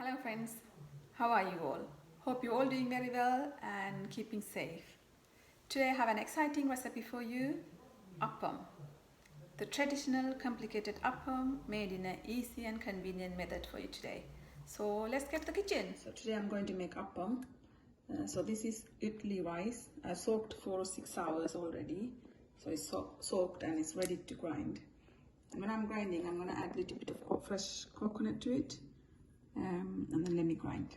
Hello friends, how are you all? Hope you're all doing very well and keeping safe. Today I have an exciting recipe for you, Appam. The traditional complicated Appam made in an easy and convenient method for you today. So let's get to the kitchen. So today I'm going to make Appam. So this is idli rice, soaked for 6 hours already. So it's soaked and it's ready to grind. And when I'm grinding, I'm going to add a little bit of fresh coconut to it. And then let me grind.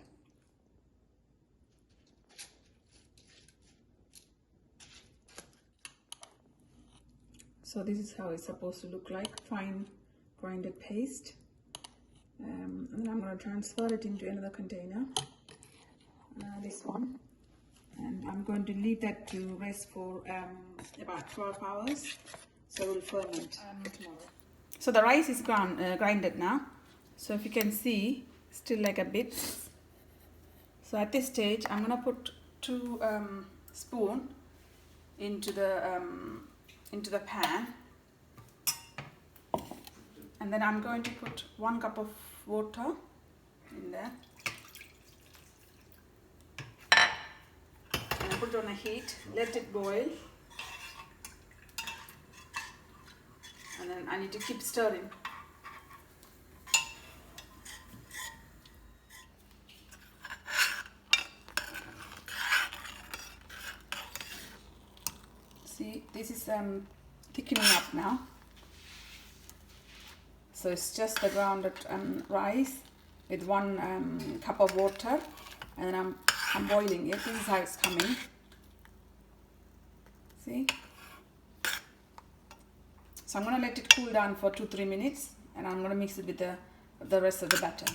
So this is how it's supposed to look like, fine grinded paste. And then I'm going to transfer it into another container, this one. And I'm going to leave that to rest for about 12 hours, so it will ferment tomorrow. So the rice is grinded now. So if you can see, still like a bit. So at this stage, I'm gonna put 2 spoons into the pan, and then I'm going to put 1 cup of water in there, and I put it on a heat, let it boil, and then I need to keep stirring. See, this is thickening up now. So it's just the grounded rice with 1 cup of water, and then I'm boiling it. This is how it's coming. See? So I'm going to let it cool down for 2-3 minutes, and I'm going to mix it with the rest of the batter.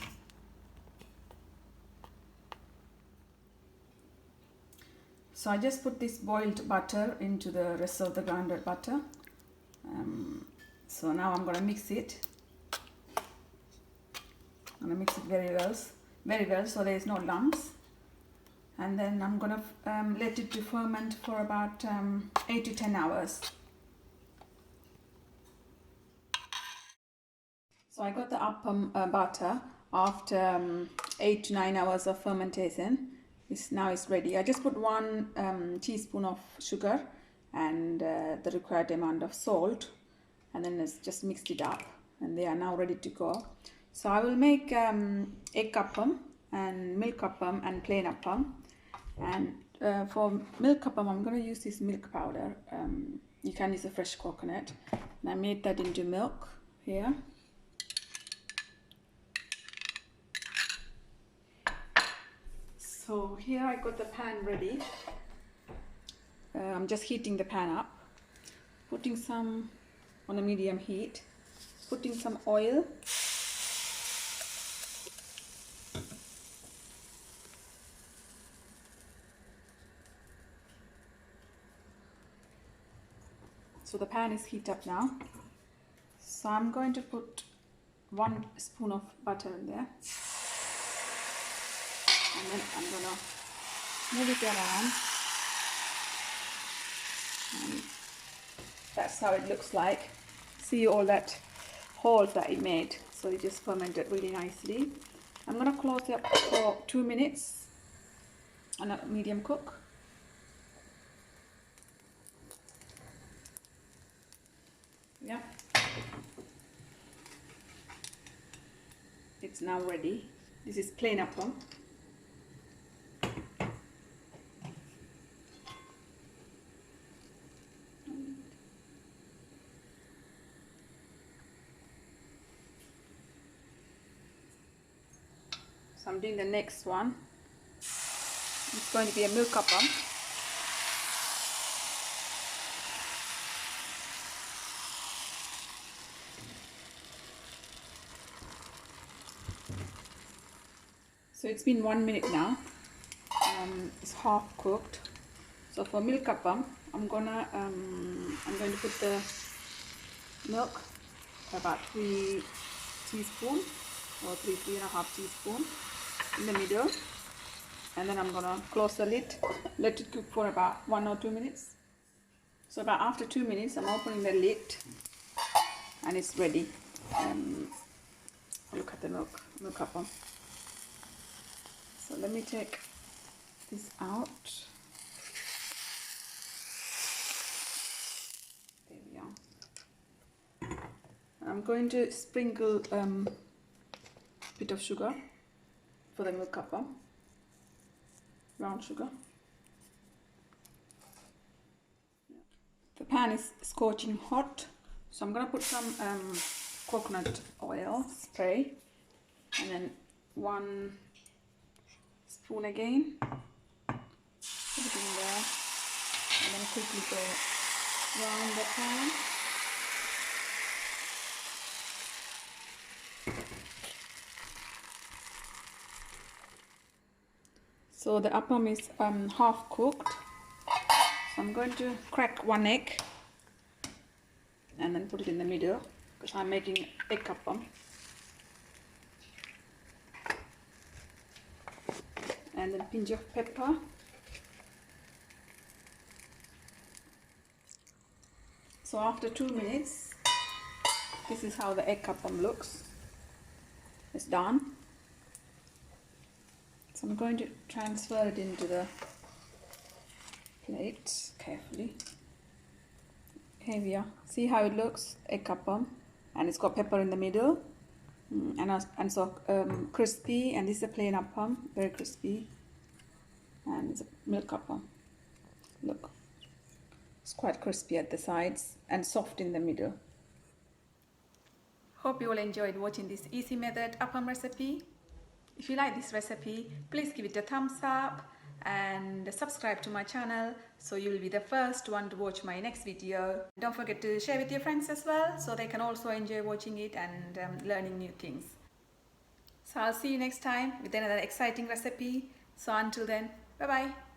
So I just put this boiled butter into the rest of the grounded butter. So now I'm going to mix it. I'm going to mix it very well so there is no lumps. And then I'm going to let it to ferment for about 8 to 10 hours. So I got the Appam batter after 8 to 9 hours of fermentation. Now it's ready. I just put 1 teaspoon of sugar and the required amount of salt, and then it's just mixed it up, and they are now ready to go. So I will make egg appam and milk appam and plain appam. And for milk appam, I'm going to use this milk powder. You can use a fresh coconut. And I made that into milk here. So here I got the pan ready. I'm just heating the pan up, putting some on a medium heat, putting some oil, so the pan is heated up now. So I'm going to put 1 spoon of butter in there. And then I'm going to move it around, and that's how it looks like. See all that holes that it made, so it just fermented really nicely. I'm going to close it up for 2 minutes on a medium cook. Yeah, it's now ready. This is plain appam. So I'm doing the next one. It's going to be a milk appam. So it's been 1 minute now. It's half cooked. So for milk appam, I'm going to put the milk, about 3 teaspoons or 3.5 teaspoons in the middle, and then I'm gonna close the lid, let it cook for about 1 or 2 minutes. So about after 2 minutes, I'm opening the lid, and it's ready. Look at the milk appam. let me take this out. There we are. I'm going to sprinkle a bit of sugar for the milk appam, brown sugar. The pan is scorching hot, so I'm going to put some coconut oil spray, and then 1 spoon again, put it in there, and then quickly go around the pan. So the appam is half cooked, so I'm going to crack 1 egg and then put it in the middle because I'm making egg appam. And then pinch of pepper. So after 2 minutes, this is how the egg appam looks. It's done. So I'm going to transfer it into the plate carefully. Here we are. See how it looks, egg appam, and it's got pepper in the middle. And so crispy, and this is a plain appam, very crispy, and it's a milk appam. Look, it's quite crispy at the sides and soft in the middle. Hope you all enjoyed watching this easy method appam recipe. If you like this recipe, please give it a thumbs up and subscribe to my channel so you will be the first one to watch my next video. Don't forget to share with your friends as well so they can also enjoy watching it and learning new things. So I'll see you next time with another exciting recipe. So until then, bye bye.